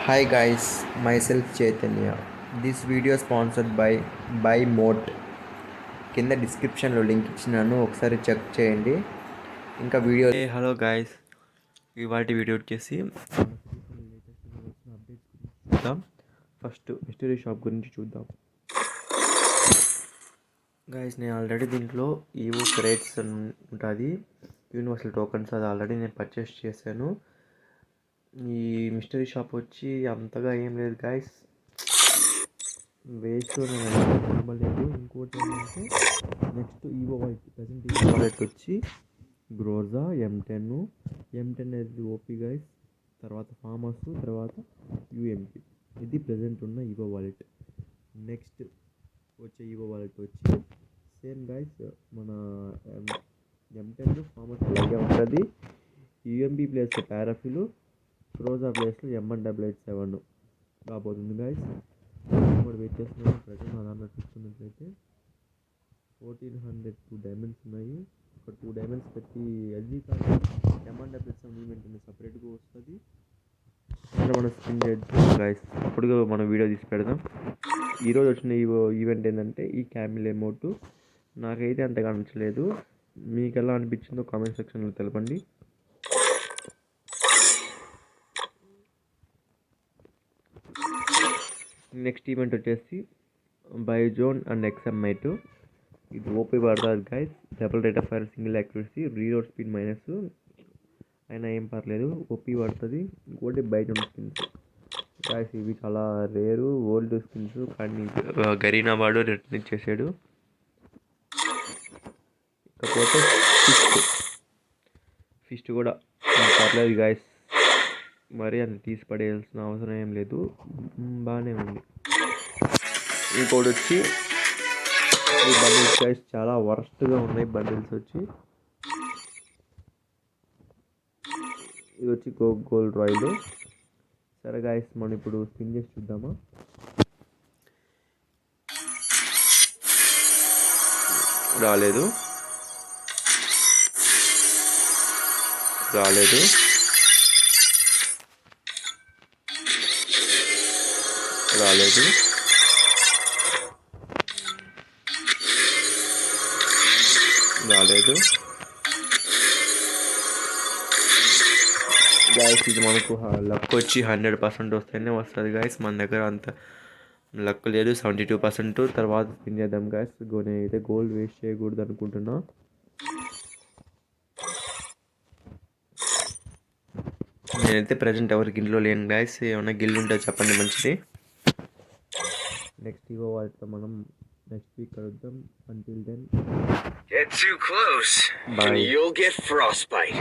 Hi guys, myself Chaitanya. This video sponsored by Moat. కింద డిస్క్రిప్షన్లో link ఇచ్చినాను, ఒకసారి చెక్ చేయండి. ఇంకా వీడియో హలో గాయస్, ఇవాటి వీడియో వచ్చేసి చూద్దాం. ఫస్ట్ మిస్టరీ షాప్ గురించి చూద్దాం. గాయస్, నేను ఆల్రెడీ దీంట్లో ఈవో క్రేట్స్ ఉంటుంది, యూనివర్సల్ టోకన్స్, అది ఆల్రెడీ నేను పర్చేస్ చేశాను. ఈ మిస్టరీ షాప్ వచ్చి అంతగా ఏం లేదు గాయస్, వేస్ట్ నమ్మలేదు. ఇంకోటి ఏంటంటే next EO white, present EO white వచ్చి గ్రోజా M10 అనేది ఓపీ గైస్, తర్వాత ఫార్మర్స్, తర్వాత యూఎంపీ. ఇది ప్రజెంట్ ఉన్న ఈవో వాలెట్. నెక్స్ట్ వచ్చే ఈవో వాలెట్ వచ్చి సేమ్ గైస్, మన M10 ఫార్మర్స్ అలాగే ఉంటుంది. యూఎంపీ ప్లేస్లో పారాఫిల్, గ్రోజా ప్లేస్లో M188 రాబోతుంది గైస్. కూడా వెయిట్ చేస్తున్నాను. ప్రజెంట్ నా దాంట్లో చూసుకున్నట్లయితే 1402 డైమండ్స్ ఉన్నాయి. ఒక 2 డైమండ్స్ పెట్టి ఎల్జీ కార్డు M188 ఈవెంట్ సపరేట్గా వస్తుంది. మనం స్పిన్ చేద్దాం గైస్, అప్పుడు మనం వీడియో తీసి పెడదాం. ఈరోజు వచ్చిన ఈవెంట్ ఏంటంటే ఈ క్యామిల్ ఎమౌంట్. నాకైతే అంతగా నచ్చలేదు, మీకు ఎలా అనిపించిందో కామెంట్ సెక్షన్లో తెలపండి. నెక్స్ట్ ఈవెంట్ వచ్చేసి బైజోన్ అండ్ XM2. ఇది ఓపీ పడుతుంది guys. Double rate of fire, single accuracy, reload speed minus అయినా ఏం పర్లేదు, ఓపీ పడుతుంది. ఇంకోటి బైజోన్ స్కిన్స్ గైస్, ఇవి చాలా రేరు ఓల్డ్ స్కిన్స్, కానీ గరీనా వాడు రిటర్న్ ఇచ్చేసాడు. ఇకపోతే ఫిస్ట్ కూడా పర్లేదు గైస్, మరి అంత తీసి పడేయాల్సిన అవసరం ఏం లేదు, బాగానే ఉంది. ఇంకోటి వచ్చి ఈ బండిల్స్ గైస్ చాలా వర్స్ట్గా ఉన్నాయి. బండిల్స్ వచ్చి ఇది వచ్చి గోల్డ్ రాయల్. సరే గైస్, మనం ఇప్పుడు స్పిన్ చేసి చూద్దామా. రాలేదు రాలేదు రాలేదు రాలేదు గాయస్, ఇది మనకు లక్ వచ్చి 100% వస్తేనే వస్తుంది గాయస్. మన దగ్గర అంత లక్ లేదు, 72%. తర్వాత స్పిన్ చేద్దాం గాయస్. నేనైతే గోల్డ్ వేస్ట్ చేయకూడదు అనుకుంటున్నా. నేనైతే ప్రజెంట్ ఎవరికి ఇంట్లో లేను గాయస్, ఏమైనా గిల్లు ఉంటే చెప్పండి మంచిది. నెక్స్ట్ ఇవో వాటితో మనం నెక్స్ట్ వీక్ కలుద్దాం. Until then, get too close bye. and you'll get frostbite.